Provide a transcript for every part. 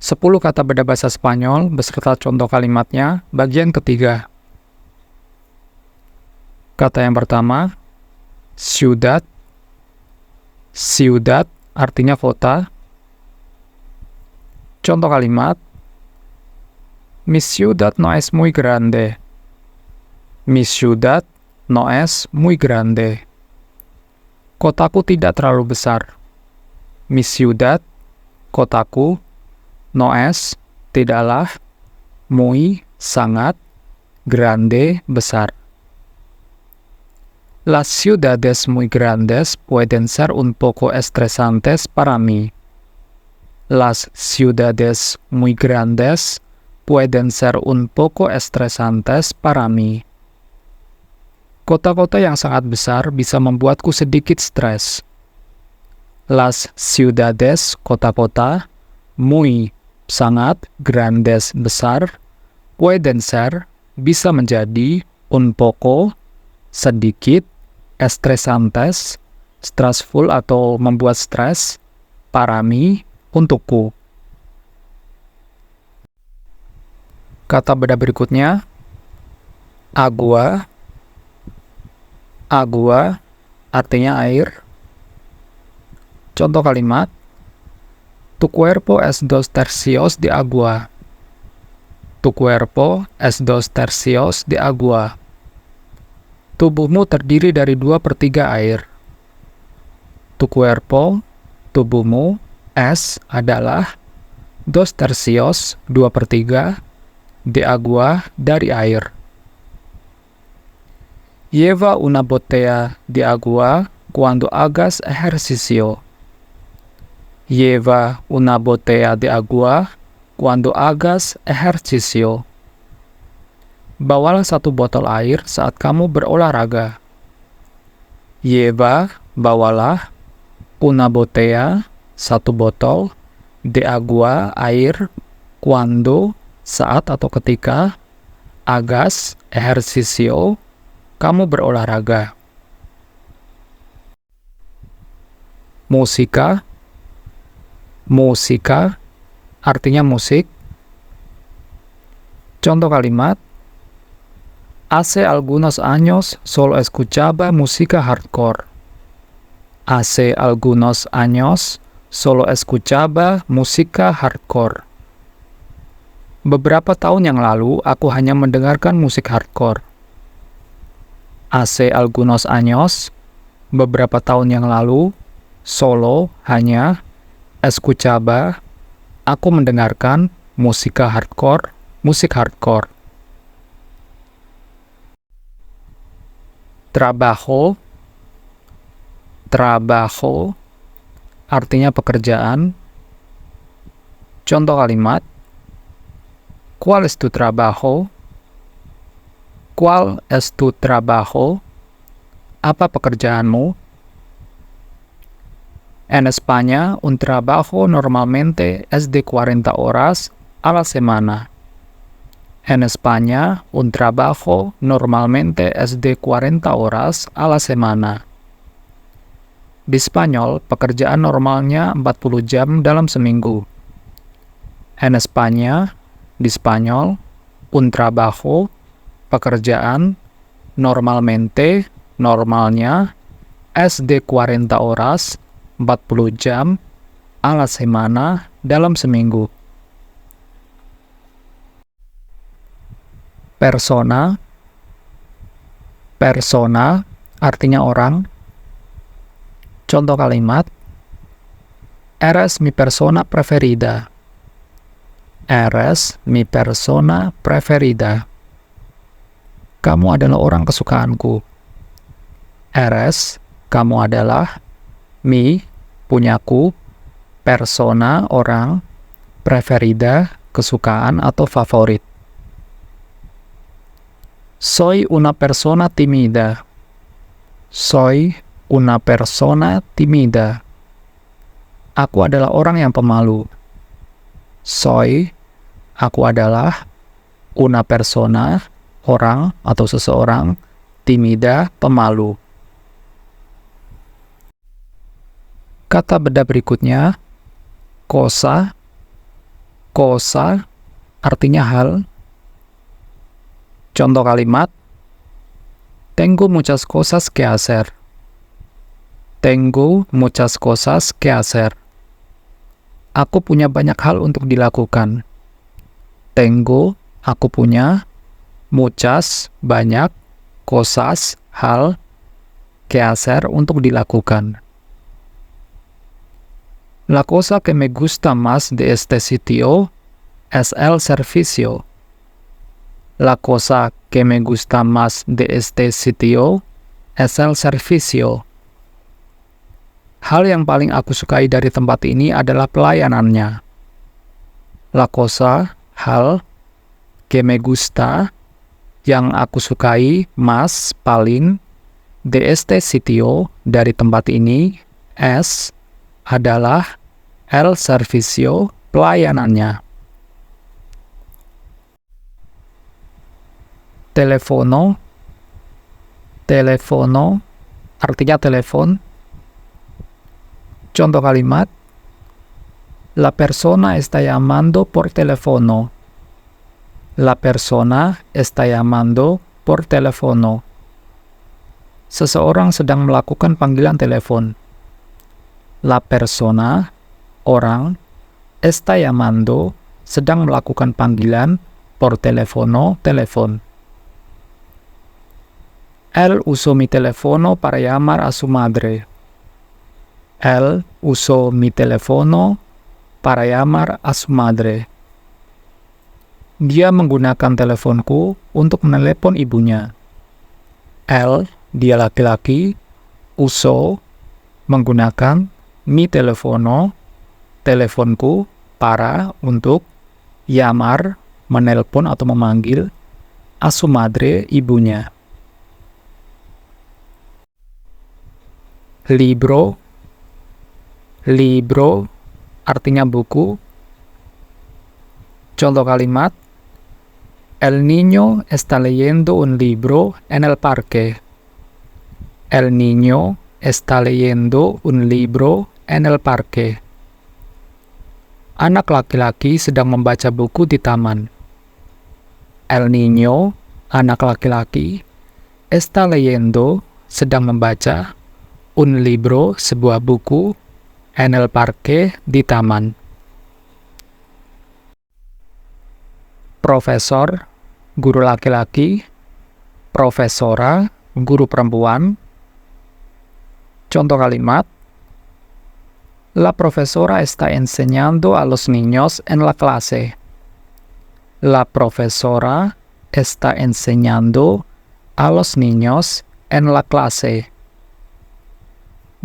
10 kata beda bahasa Spanyol beserta contoh kalimatnya, bagian ketiga. Kata yang pertama, ciudad. Ciudad artinya kota. Contoh kalimat, mi ciudad no es muy grande. Mi ciudad no es muy grande. Kotaku tidak terlalu besar. Mi ciudad, kotaku, no es, tidaklah, muy, sangat, grande, besar. Las ciudades muy grandes pueden ser un poco estresantes para mí. Las ciudades muy grandes pueden ser un poco estresantes para mí. Kota-kota yang sangat besar bisa membuatku sedikit stres. Las ciudades, kota-kota, muy, sangat, grandes, besar, pueden ser, bisa menjadi, un poco, sedikit, estresantes, stressful atau membuat stres, para mí, untukku. Kata beda berikutnya, agua. Agua artinya air. Contoh kalimat, tu cuerpo es 2 tercios de agua. Tu cuerpo es 2 tercios de agua. Tubuhmu terdiri dari 2/3 air. Tu cuerpo, tubuhmu, es adalah 2 tercios, 2/3, de agua, dari air. Lleva una botella de agua cuando hagas ejercicio. Lleva una botella de agua cuando hagas ejercicio. Bawalah 1 botol air saat kamu berolahraga. Lleva, bawalah, una botella, 1 botol, de agua, air, cuando, saat atau ketika, hagas, ejercicio, kamu berolahraga. Música. Música artinya musik. Contoh kalimat, hace algunos años solo escuchaba música hardcore. Hace algunos años solo escuchaba música hardcore. Beberapa tahun yang lalu aku hanya mendengarkan musik hardcore. Hace algunos años, beberapa tahun yang lalu, solo, hanya, escuchaba, aku mendengarkan, musika hardcore, musik hardcore. Trabajo. Trabajo artinya pekerjaan. Contoh kalimat, ¿cuál es tu trabajo? ¿Cuál es tu trabajo? Apa pekerjaanmu? En España, un trabajo normalmente es de 40 horas a la semana. En España, un trabajo normalmente es de 40 horas a la semana. Di Spanyol, pekerjaan normalnya 40 jam dalam seminggu. En España, di Spanyol, un trabajo, pekerjaan, normalmente, normalnya, es de 40 horas, 40 jam, a la semana, dalam seminggu. Persona. Persona artinya orang. Contoh kalimat, eres mi persona preferida. Eres mi persona preferida. Kamu adalah orang kesukaanku. Eres, kamu adalah, mi, punyaku, persona, orang, preferida, kesukaan atau favorit. Soy una persona tímida. Soy una persona tímida. Aku adalah orang yang pemalu. Soy, aku adalah, una persona, orang atau seseorang, tímida, pemalu. Kata beda berikutnya, cosa. Cosa artinya hal. Contoh kalimat, tengo muchas cosas que hacer. Tengo muchas cosas que hacer. Aku punya banyak hal untuk dilakukan. Tengo, aku punya, muchas, banyak, cosas, hal, que hacer, untuk dilakukan. La cosa que me gusta más de este sitio es el servicio. La cosa que me gusta más de este sitio es el servicio. Hal yang paling aku sukai dari tempat ini adalah pelayanannya. La cosa, hal, que me gusta, yang aku sukai, más, paling, de este sitio, dari tempat ini, es, adalah, el servicio, pelayanannya. Telefono, telefono, artinya telepon. Contoh kalimat, la persona está llamando por teléfono. La persona está llamando por teléfono. Seseorang sedang melakukan panggilan telepon. La persona, orang, está llamando, sedang melakukan panggilan, por teléfono, telepon. Él usó mi teléfono para llamar a su madre. Él usó mi teléfono para llamar a su madre. Dia menggunakan teleponku untuk menelepon ibunya. Él, dia laki-laki, usó, menggunakan, mi teléfono, teleponku, para, untuk, llamar, menelpon atau memanggil, a su madre, ibunya. Libro, libro, artinya buku. Contoh kalimat, el niño está leyendo un libro en el parque. El niño está leyendo un libro en el parque. Anak laki-laki sedang membaca buku di taman. El niño, anak laki-laki, está leyendo, sedang membaca, un libro, sebuah buku, en el parque, di taman. Profesor, guru laki-laki. Profesora, guru perempuan. Contoh kalimat, la profesora está enseñando a los niños en la clase. La profesora está enseñando a los niños en la clase.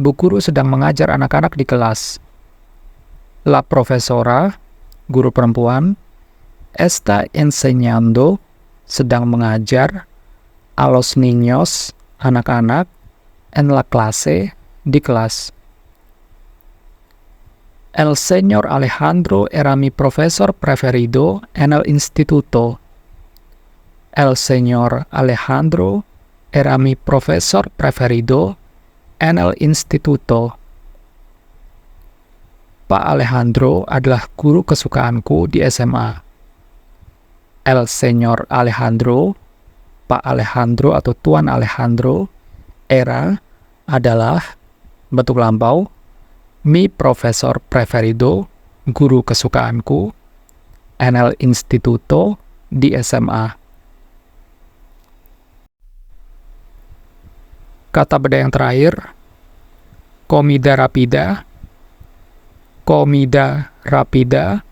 Bu guru sedang mengajar anak-anak di kelas. La profesora, guru perempuan, está enseñando, sedang mengajar, a los niños, anak-anak, en la clase, di kelas. El señor Alejandro era mi profesor preferido en el instituto. El señor Alejandro era mi profesor preferido en el instituto. Pak Alejandro adalah guru kesukaanku di SMA. El señor Alejandro, Pak Alejandro atau Tuan Alejandro, era, adalah, bentuk lampau, mi profesor preferido, guru kesukaanku, en el instituto, di SMA. Kata beda yang terakhir, comida rápida. Comida rápida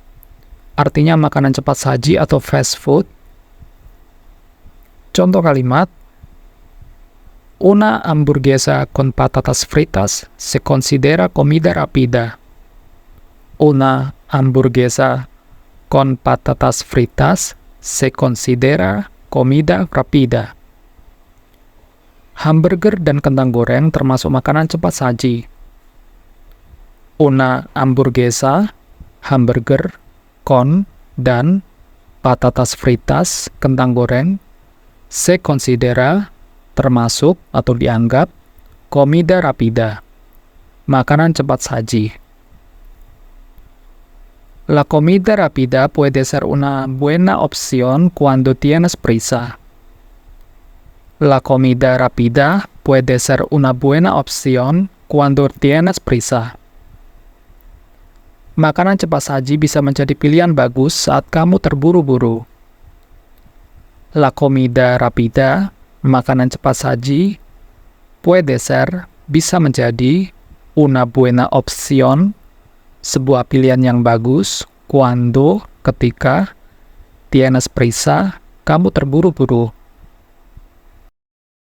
artinya makanan cepat saji atau fast food. Contoh kalimat, una hamburguesa con patatas fritas se considera comida rápida. Una hamburguesa con patatas fritas se considera comida rápida. Hamburger dan kentang goreng termasuk makanan cepat saji. Una hamburguesa, hamburger, con, dan, patatas fritas, kentang goreng, se considera, termasuk atau dianggap, comida rápida, makanan cepat saji. La comida rápida puede ser una buena opción cuando tienes prisa. La comida rápida puede ser una buena opción cuando tienes prisa. Makanan cepat saji bisa menjadi pilihan bagus saat kamu terburu-buru. La comida rápida, makanan cepat saji, puede ser, bisa menjadi, una buena opción, sebuah pilihan yang bagus, cuando, ketika, tienes prisa, kamu terburu-buru.